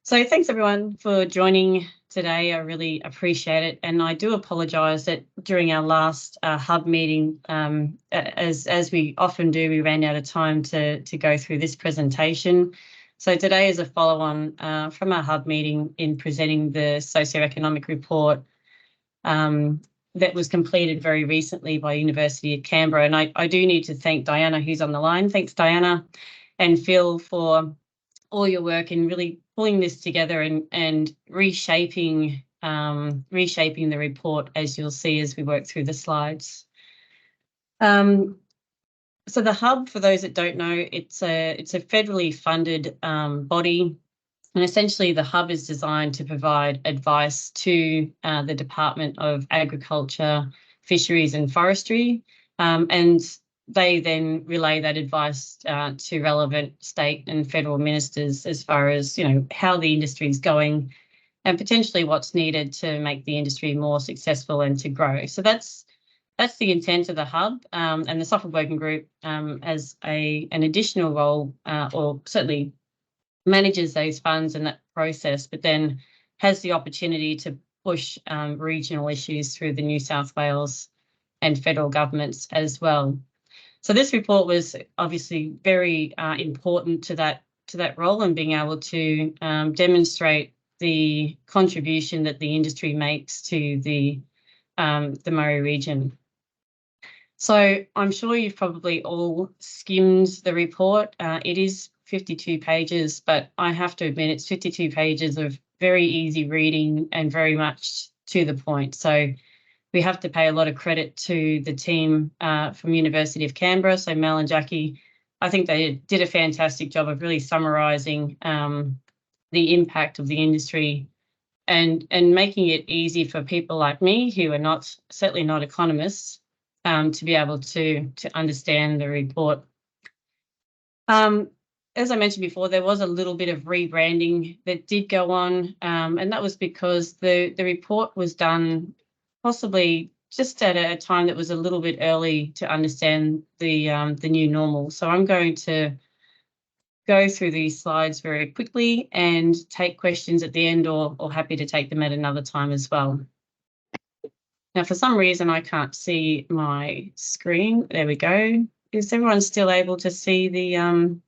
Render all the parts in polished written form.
So thanks everyone for joining today. I really appreciate it, and I do apologise that during our last hub meeting, as we often do, we ran out of time to go through this presentation. So today is a follow-on from our hub meeting in presenting the socio-economic report that was completed very recently by University of Canberra. And I do need to thank Diana, who's on the line. Thanks, Diana, and Phil for all your work in really pulling this together and reshaping the report, as you'll see as we work through the slides. So the hub, for those that don't know, it's a federally funded body, and essentially the hub is designed to provide advice to the Department of Agriculture, Fisheries and Forestry, and they then relay that advice to relevant state and federal ministers as far as, how the industry is going and potentially what's needed to make the industry more successful and to grow. So that's the intent of the hub, and the softwood working group as an additional role, or certainly manages those funds and that process, but then has the opportunity to push regional issues through the New South Wales and federal governments as well. So this report was obviously very important to that role, and being able to demonstrate the contribution that the industry makes to the Murray region. So I'm sure you've probably all skimmed the report. It is 52 pages, but I have to admit it's 52 pages of very easy reading and very much to the point. So we have to pay a lot of credit to the team from University of Canberra. So Mel and Jackie, I think they did a fantastic job of really summarising the impact of the industry and making it easy for people like me, who are certainly not economists, to be able to understand the report. As I mentioned before, there was a little bit of rebranding that did go on, and that was because the report was done possibly just at a time that was a little bit early to understand the new normal. So I'm going to go through these slides very quickly and take questions at the end, or happy to take them at another time as well. Now, for some reason, I can't see my screen. There we go. Is everyone still able to see the...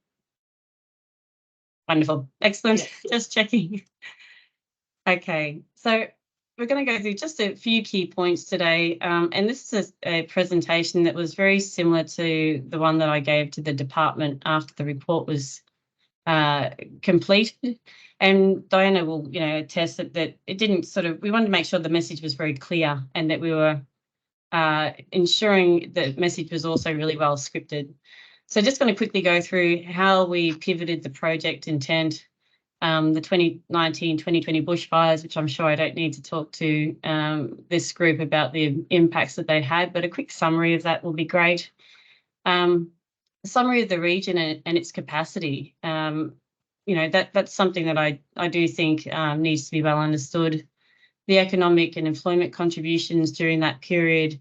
Wonderful. Excellent. Just checking. Okay, so we're going to go through just a few key points today, and this is a presentation that was very similar to the one that I gave to the department after the report was completed. And Diana will, attest that it didn't we wanted to make sure the message was very clear and that we were ensuring the message was also really well scripted. So just going to quickly go through how we pivoted the project intent, the 2019-2020 bushfires, which I'm sure I don't need to talk to this group about the impacts that they had, but a quick summary of that will be great. A summary of the region and its capacity. That's something that I do think needs to be well understood. The economic and employment contributions during that period,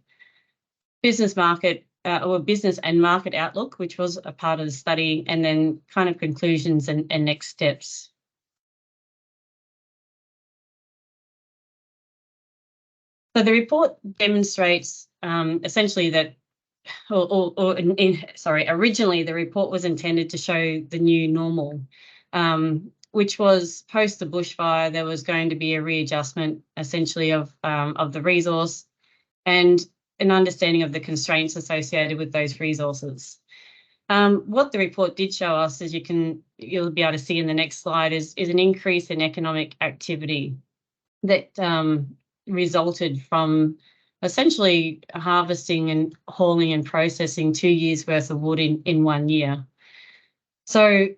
business and market outlook, which was a part of the study, and then kind of conclusions and next steps. So the report demonstrates essentially that, originally the report was intended to show the new normal, which was post the bushfire. There was going to be a readjustment essentially of the resource and an understanding of the constraints associated with those resources. What the report did show us, as you'll be able to see in the next slide, is an increase in economic activity that resulted from essentially harvesting and hauling and processing 2 years worth of wood in 1 year. So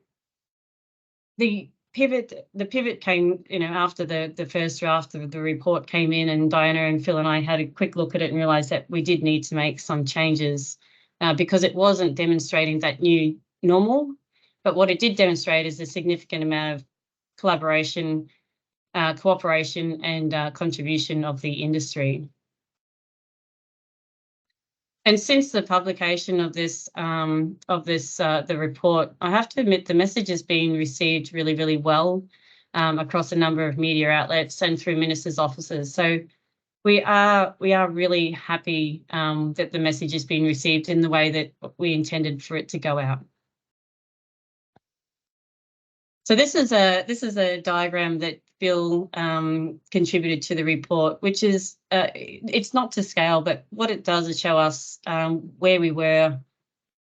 the pivot came, after the first draft of the report came in, and Diana and Phil and I had a quick look at it and realised that we did need to make some changes because it wasn't demonstrating that new normal, but what it did demonstrate is a significant amount of collaboration, cooperation and contribution of the industry. And since the publication of the report, I have to admit the message has been received really, really well across a number of media outlets and through ministers' offices. So we are really happy that the message has been received in the way that we intended for it to go out. So this is a diagram that Bill contributed to the report, which is it's not to scale, but what it does is show us where we were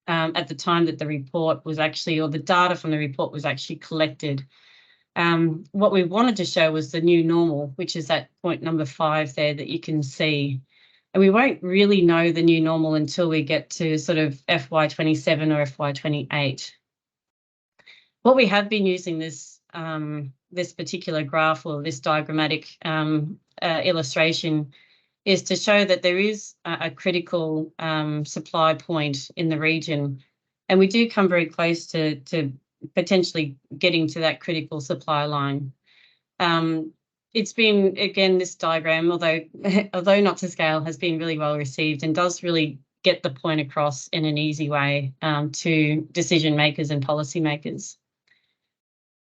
at the time that the report was actually, or the data from the report was actually collected. What we wanted to show was the new normal, which is at point number 5 there that you can see. And we won't really know the new normal until we get to sort of FY27 or FY28. What we have been using this particular graph, or this diagrammatic illustration, is to show that there is a critical supply point in the region, and we do come very close to potentially getting to that critical supply line. It's been, again, this diagram, although not to scale, has been really well received and does really get the point across in an easy way to decision makers and policy makers.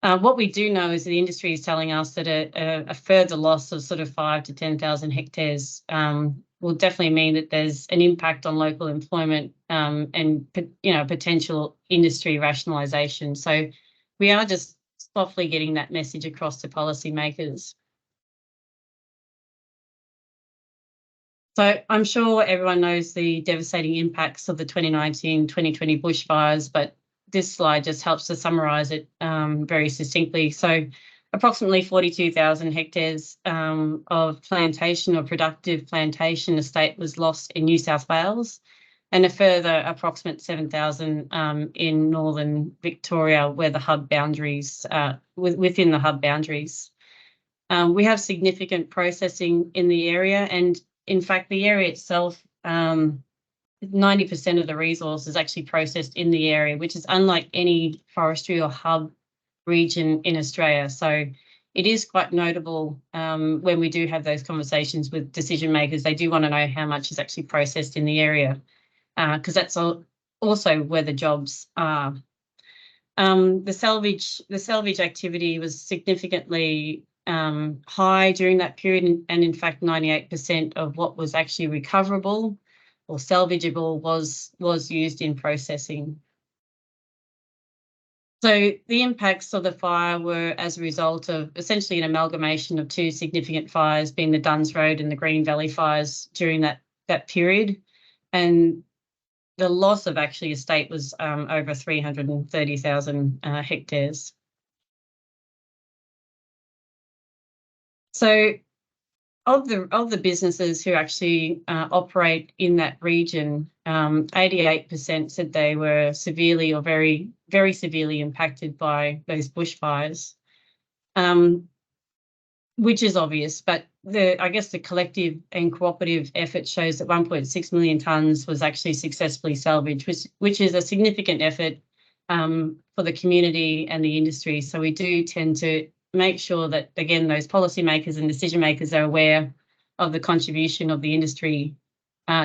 What we do know is the industry is telling us that a further loss of sort of 5,000 to 10,000 hectares will definitely mean that there's an impact on local employment and potential industry rationalisation. So we are just softly getting that message across to policymakers. So I'm sure everyone knows the devastating impacts of the 2019-2020 bushfires, but this slide just helps to summarise it very succinctly. So approximately 42,000 hectares of plantation or productive plantation estate was lost in New South Wales, and a further approximate 7,000 in northern Victoria, where the hub boundaries, within the hub boundaries. We have significant processing in the area, and in fact, the area itself, 90% of the resource is actually processed in the area, which is unlike any forestry or hub region in Australia. So it is quite notable when we do have those conversations with decision makers. They do want to know how much is actually processed in the area, because that's also where the jobs are. The salvage activity was significantly high during that period, and in fact 98% of what was actually recoverable or salvageable was used in processing. So the impacts of the fire were as a result of essentially an amalgamation of 2 significant fires, being the Duns Road and the Green Valley fires during that period, and the loss of actually estate was over 330,000 hectares. So of the businesses who actually operate in that region, 88% said they were severely or very, very severely impacted by those bushfires, which is obvious. But I guess the collective and cooperative effort shows that 1.6 million tonnes was actually successfully salvaged, which is a significant effort for the community and the industry. So we do tend to make sure that, again, those policymakers and decision makers are aware of the contribution of the industry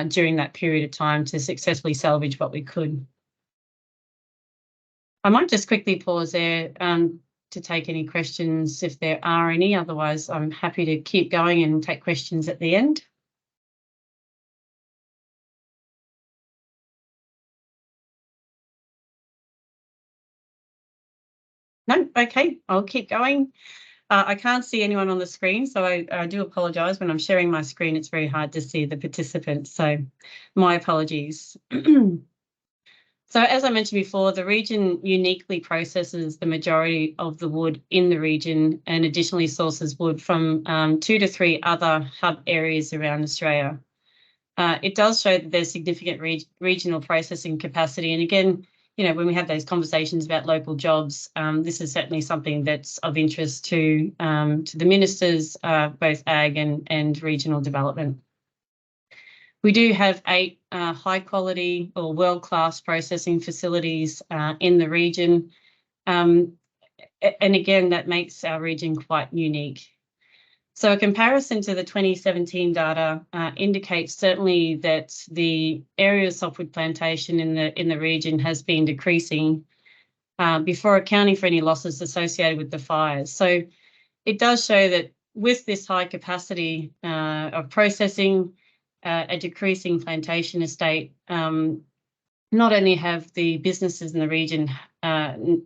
during that period of time to successfully salvage what we could. I might just quickly pause there to take any questions if there are any. Otherwise, I'm happy to keep going and take questions at the end. No? Okay, I'll keep going. I can't see anyone on the screen, so I do apologise. When I'm sharing my screen, it's very hard to see the participants, so my apologies. So as I mentioned before, the region uniquely processes the majority of the wood in the region and additionally sources wood from 2 to 3 other hub areas around Australia. It does show that there's significant regional processing capacity, and again, when we have those conversations about local jobs, this is certainly something that's of interest to the ministers, both ag and regional development. We do have 8 high quality or world-class processing facilities in the region. And again, that makes our region quite unique. So a comparison to the 2017 data indicates certainly that the area of softwood plantation in the region has been decreasing before accounting for any losses associated with the fires. So it does show that with this high capacity of processing, a decreasing plantation estate, not only have the businesses in the region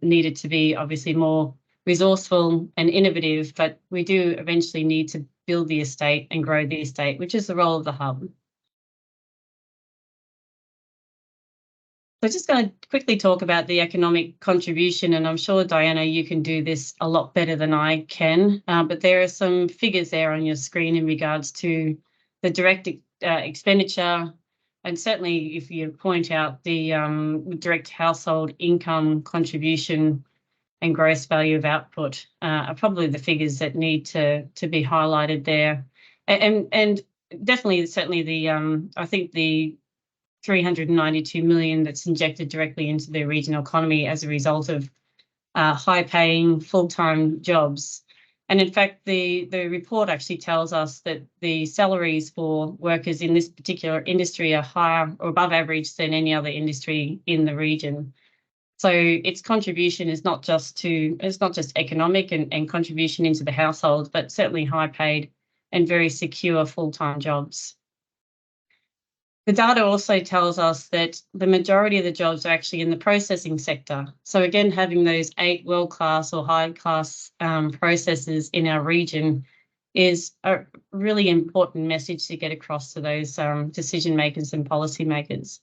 needed to be obviously more resourceful and innovative, but we do eventually need to build the estate and grow the estate, which is the role of the hub. So just going to quickly talk about the economic contribution, and I'm sure, Diana, you can do this a lot better than I can, but there are some figures there on your screen in regards to the direct expenditure, and certainly if you point out the direct household income contribution and gross value of output are probably the figures that need to be highlighted there. And definitely, certainly the I think the 392 million that's injected directly into the regional economy as a result of high-paying full-time jobs. And in fact, the report actually tells us that the salaries for workers in this particular industry are higher or above average than any other industry in the region. So its contribution is not just economic and contribution into the household, but certainly high-paid and very secure full-time jobs. The data also tells us that the majority of the jobs are actually in the processing sector. So again, having those 8 world-class or high-class processors in our region is a really important message to get across to those decision makers and policy makers.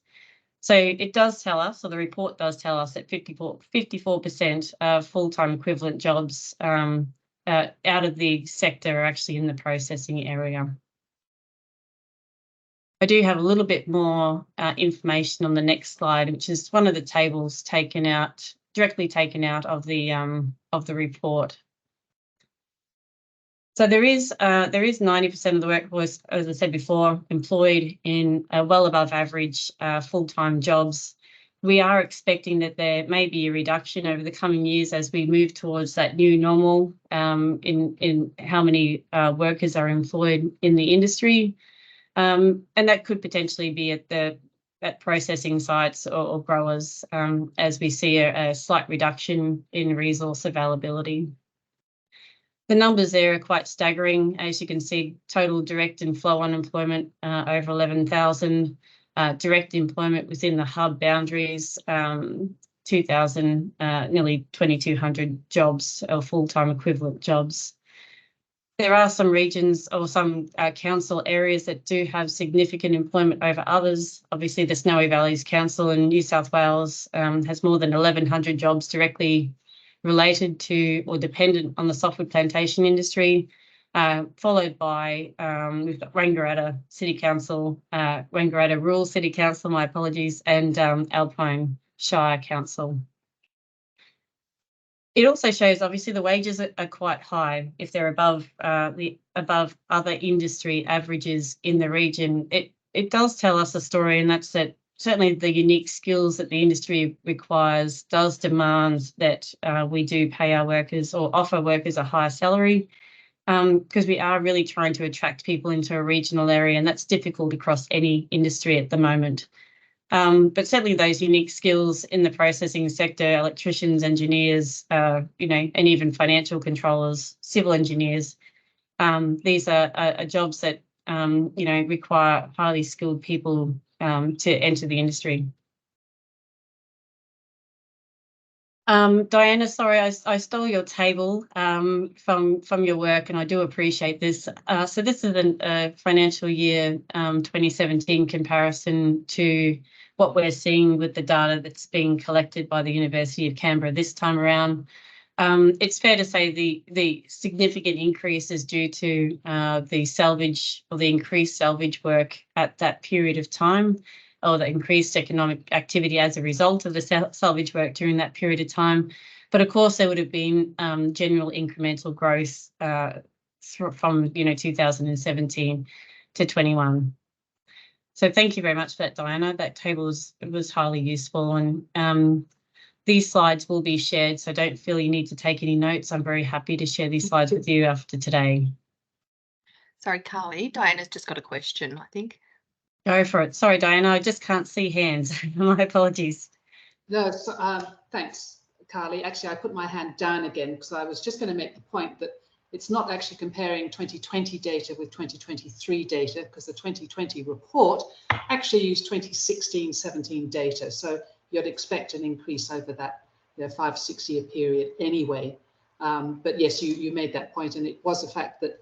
So it does tell us, or the report does tell us, that 54% of full-time equivalent jobs out of the sector are actually in the processing area. I do have a little bit more information on the next slide, which is one of the tables directly taken out of the report. So there is 90% of the workforce, as I said before, employed in well above average full-time jobs. We are expecting that there may be a reduction over the coming years as we move towards that new normal in how many workers are employed in the industry. And that could potentially be at processing sites or growers as we see a slight reduction in resource availability. The numbers there are quite staggering. As you can see, total direct and flow unemployment over 11,000, direct employment within the hub boundaries, 2,000, nearly 2,200 jobs or full-time equivalent jobs. There are some regions or some council areas that do have significant employment over others. Obviously, the Snowy Valleys Council in New South Wales has more than 1,100 jobs directly related to or dependent on the softwood plantation industry, followed by we've got Wangaratta City Council, Wangaratta Rural City Council, my apologies, and Alpine Shire Council. It also shows, obviously, the wages are quite high if they're above other industry averages in the region. It does tell us a story, and that's that certainly the unique skills that the industry requires does demand that we do pay our workers or offer workers a higher salary, because we are really trying to attract people into a regional area, and that's difficult across any industry at the moment. But certainly those unique skills in the processing sector, electricians, engineers, and even financial controllers, civil engineers, these are jobs that, require highly skilled people to enter the industry. Diana, sorry, I stole your table from your work, and I do appreciate this. So this is a financial year 2017 comparison to what we're seeing with the data that's being collected by the University of Canberra this time around. It's fair to say the significant increase is due to the salvage or the increased salvage work at that period of time, or the increased economic activity as a result of the salvage work during that period of time. But of course, there would have been general incremental growth from 2017 to 21. So thank you very much for that, Diana. That table was highly useful, and these slides will be shared, so don't feel you need to take any notes. I'm very happy to share these slides with you after today. Sorry, Carlie, Diana's just got a question, I think. Go for it. Sorry, Diana, I just can't see hands. My apologies. No, thanks, Carlie. Actually, I put my hand down again because I was just going to make the point that it's not actually comparing 2020 data with 2023 data, because the 2020 report actually used 2016-17 data. So you'd expect an increase over that 5-6 year period anyway. But yes, you made that point, and it was the fact that,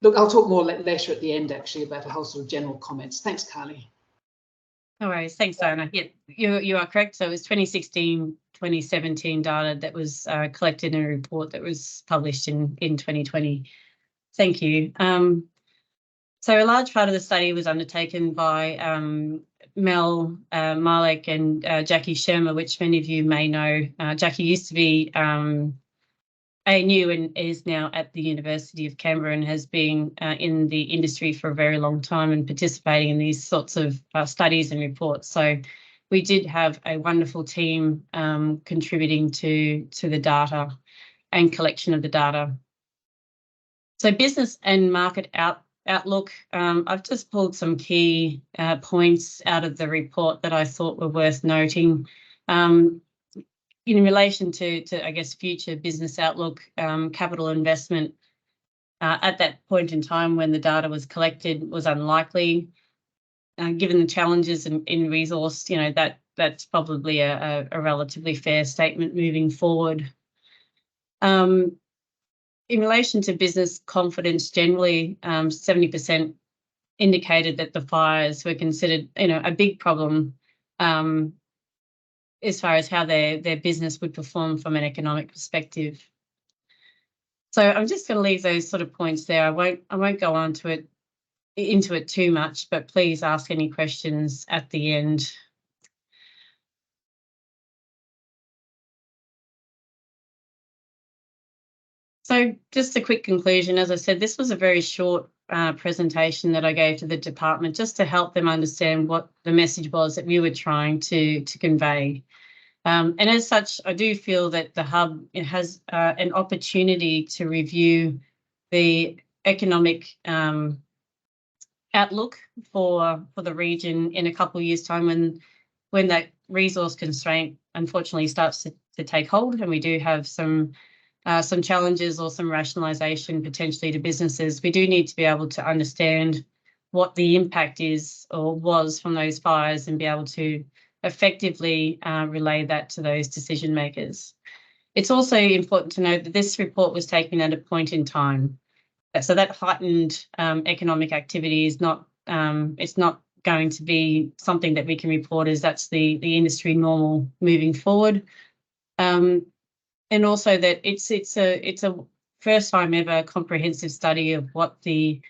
look, I'll talk more later at the end actually about a whole sort of general comments. Thanks, Carlie. No worries. Thanks, Diana. Yeah, you are correct. So it was 2016-2017 data that was collected in a report that was published in 2020. Thank you. So a large part of the study was undertaken by Mel Malek and Jackie Shermer, which many of you may know. Jackie used to be ANU and is now at the University of Canberra and has been in the industry for a very long time and participating in these sorts of studies and reports. So we did have a wonderful team contributing to the data and collection of the data. So business and market outlook, I've just pulled some key points out of the report that I thought were worth noting. In relation to I guess, future business outlook, capital investment at that point in time when the data was collected was unlikely. Given the challenges in resource, that's probably a relatively fair statement moving forward. In relation to business confidence generally, 70% indicated that the fires were considered, a big problem as far as how their business would perform from an economic perspective. So I'm just going to leave those sort of points there. I won't go on into it too much, but please ask any questions at the end. So just a quick conclusion. As I said, this was a very short presentation that I gave to the department just to help them understand what the message was that we were trying to convey. And as such, I do feel that the Hub has an opportunity to review the economic outlook for the region in a couple of years' time when that resource constraint unfortunately starts to take hold, and we do have some challenges or some rationalisation potentially to businesses. We do need to be able to understand what the impact is or was from those fires and be able to effectively relay that to those decision makers. It's also important to note that this report was taken at a point in time. So that heightened economic activity is not, it's not going to be something that we can report as that's the industry normal moving forward. And also that it's a first time ever comprehensive study of what the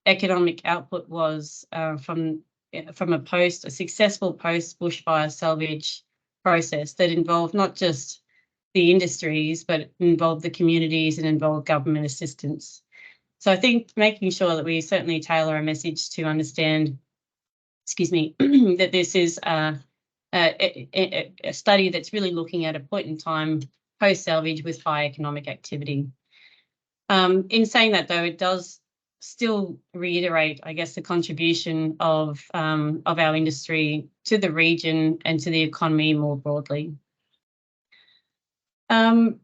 economic output was from a successful post-bushfire salvage process that involved not just the industries, but involved the communities and involved government assistance. So I think making sure that we certainly tailor a message to understand, that this is a study that's really looking at a point in time post-salvage with high economic activity. In saying that, though, it does still reiterate, I guess, the contribution of our industry to the region and to the economy more broadly. I'm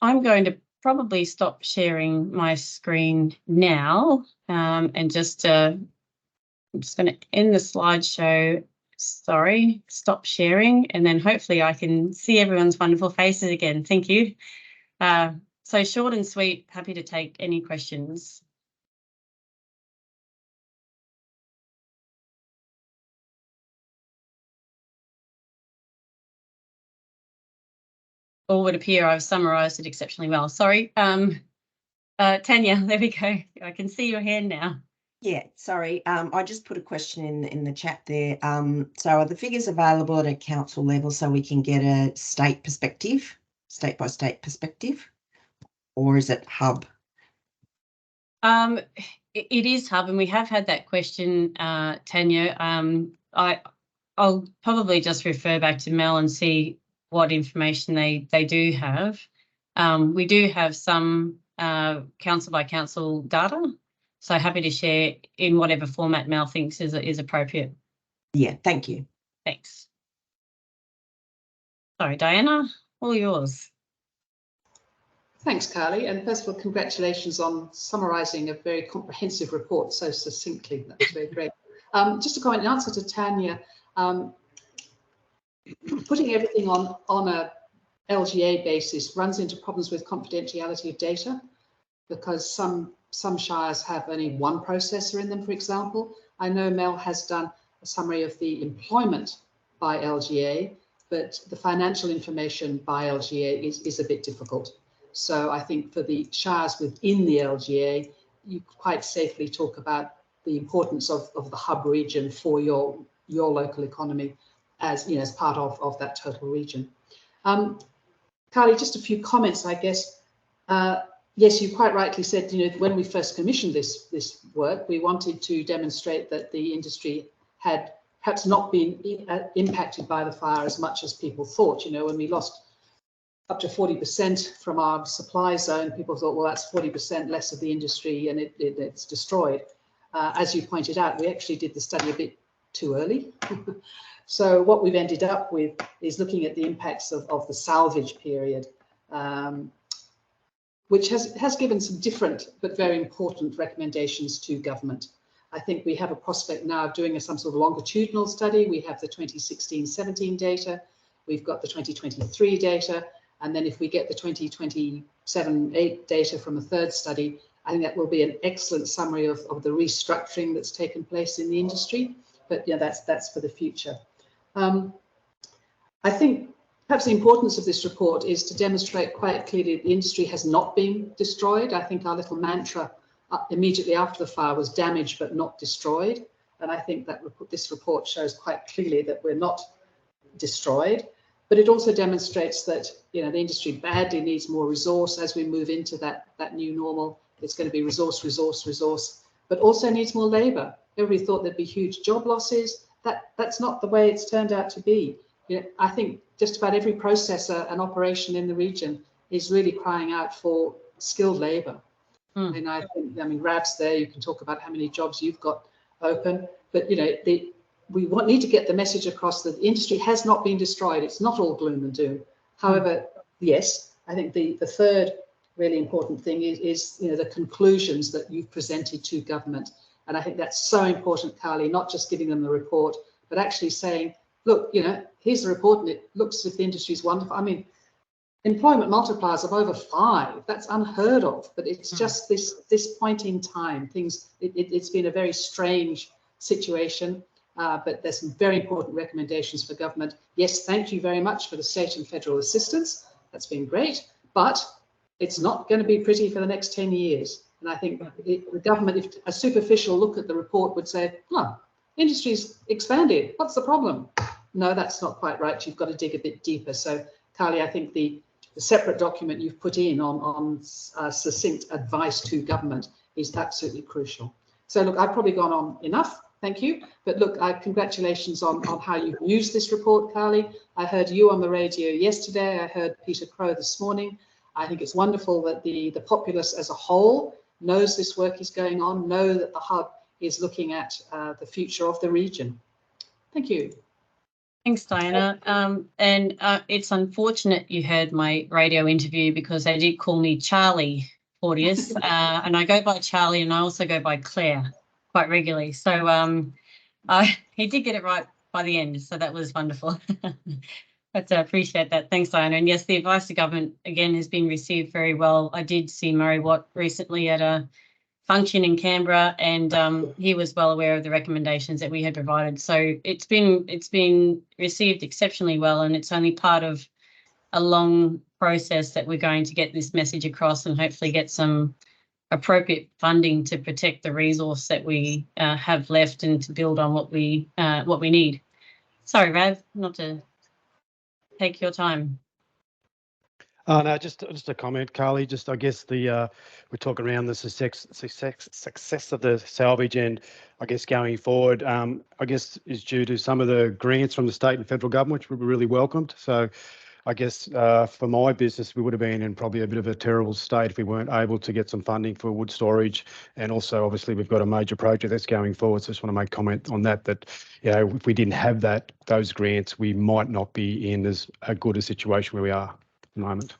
going to probably stop sharing my screen now, and I'm just going to end the slideshow. Sorry, stop sharing, and then hopefully I can see everyone's wonderful faces again. Thank you. So short and sweet, happy to take any questions. All would appear I've summarised it exceptionally well. Sorry. Tanya, there we go. I can see your hand now. Yeah, sorry. I just put a question in the chat there. So are the figures available at a council level so we can get a state perspective, state by state perspective, or is it Hub? It is Hub, and we have had that question, Tanya. I'll probably just refer back to Mel and see what information they do have. We do have some council by council data, so happy to share in whatever format Mel thinks is appropriate. Yeah, thank you. Thanks. Sorry, Diana, all yours. Thanks, Carlie. And first of all, congratulations on summarising a very comprehensive report so succinctly. That was very great. Just a comment in answer to Tanya, putting everything on a LGA basis runs into problems with confidentiality of data, because some shires have only one processor in them, for example. I know Mel has done a summary of the employment by LGA, but the financial information by LGA is a bit difficult. So I think for the shires within the LGA, you quite safely talk about the importance of the hub region for your local economy as, you know, as part of that total region. Carlie, just a few comments, I guess. Yes, you quite rightly said, you know, when we first commissioned this work, we wanted to demonstrate that the industry had perhaps not been impacted by the fire as much as people thought. You know, when we lost up to 40% from our supply zone, people thought, well, that's 40% less of the industry and it's destroyed. As you pointed out, we actually did the study a bit too early. So what we've ended up with is looking at the impacts of the salvage period, which has given some different but very important recommendations to government. I think we have a prospect now of doing some sort of longitudinal study. We have the 2016-17 data, we've got the 2023 data, and then if we get the 2027-8 data from a third study, I think that will be an excellent summary of the restructuring that's taken place in the industry. But yeah, that's for the future. I think perhaps the importance of this report is to demonstrate quite clearly that the industry has not been destroyed. I think our little mantra immediately after the fire was damaged but not destroyed. And I think that this report shows quite clearly that we're not destroyed. But it also demonstrates that, you know, the industry badly needs more resource as we move into that new normal. It's going to be resource, but also needs more labour. Everybody thought there'd be huge job losses. That's not the way it's turned out to be. You know, I think just about every processor and operation in the region is really crying out for skilled labour. And I mean, Rav's there, you can talk about how many jobs you've got open, but, you know, we need to get the message across that the industry has not been destroyed. It's not all gloom and doom. However, yes, I think the third really important thing is, you know, the conclusions that you've presented to government. And I think that's so important, Carlie, not just giving them the report, but actually saying, look, you know, here's the report and it looks as if the industry's wonderful. I mean, employment multipliers of over 5, that's unheard of, but it's just this point in time, it's been a very strange situation, but there's some very important recommendations for government. Yes, thank you very much for the state and federal assistance. That's been great, but it's not going to be pretty for the next 10 years. And I think the government, if a superficial look at the report would say, oh, industry's expanded, what's the problem? No, that's not quite right. You've got to dig a bit deeper. So, Carlie, I think the separate document you've put in on succinct advice to government is absolutely crucial. So, look, I've probably gone on enough. Thank you. But look, congratulations on how you've used this report, Carlie. I heard you on the radio yesterday. I heard Peter Crow this morning. I think it's wonderful that the populace as a whole knows this work is going on, know that the hub is looking at the future of the region. Thank you. Thanks, Diana. And it's unfortunate you heard my radio interview because they did call me Carlie Porteous, and I go by Charlie and I also go by Claire quite regularly. So he did get it right by the end, so that was wonderful. But I appreciate that. Thanks, Diana. And yes, the advice to government, again, has been received very well. I did see Murray Watt recently at a function in Canberra, and he was well aware of the recommendations that we had provided. So it's been received exceptionally well, and it's only part of a long process that we're going to get this message across and hopefully get some appropriate funding to protect the resource that we have left and to build on what we need. Sorry, Rav, not to take your time. No, just a comment, Carlie. Just I guess we're talking around the success of the salvage, and I guess going forward, I guess is due to some of the grants from the state and federal government, which we really welcomed. So I guess for my business, we would have been in probably a bit of a terrible state if we weren't able to get some funding for wood storage. And also, obviously, we've got a major project that's going forward. So I just want to make comment on that, you know, if we didn't have those grants, we might not be in as good a situation where we are at the moment.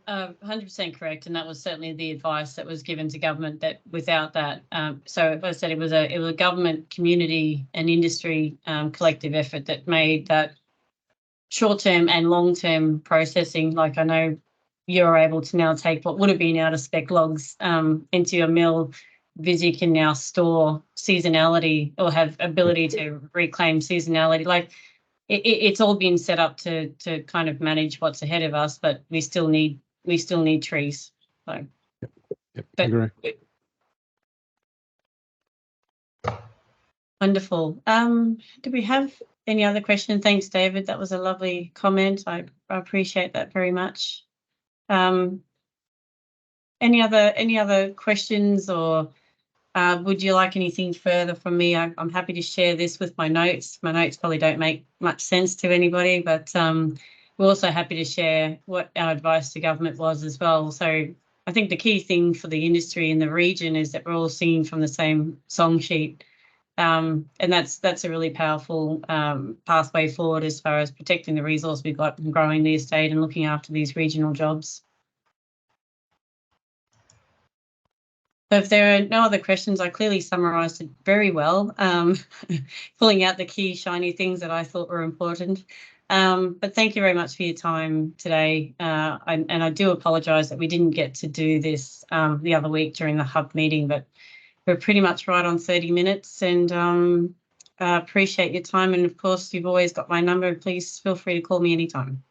100% correct, and that was certainly the advice that was given to government. That without that, so as I said, it was a government, community, and industry collective effort that made that short-term and long-term processing. Like I know you're able to now take what would have been out of spec logs into your mill. Visy can now store seasonality or have ability to reclaim seasonality. Like it's all been set up to kind of manage what's ahead of us, but we still need trees. So, yep, agree. Wonderful. Do we have any other question? Thanks, David. That was a lovely comment. I appreciate that very much. Any other questions, or would you like anything further from me? I'm happy to share this with my notes. My notes probably don't make much sense to anybody, but we're also happy to share what our advice to government was as well. So I think the key thing for the industry in the region is that we're all singing from the same song sheet. And that's a really powerful pathway forward as far as protecting the resource we've got and growing the estate and looking after these regional jobs. So if there are no other questions, I clearly summarised it very well, pulling out the key shiny things that I thought were important. But thank you very much for your time today. And I do apologise that we didn't get to do this the other week during the hub meeting, but we're pretty much right on 30 minutes, and appreciate your time. And of course, you've always got my number. Please feel free to call me anytime.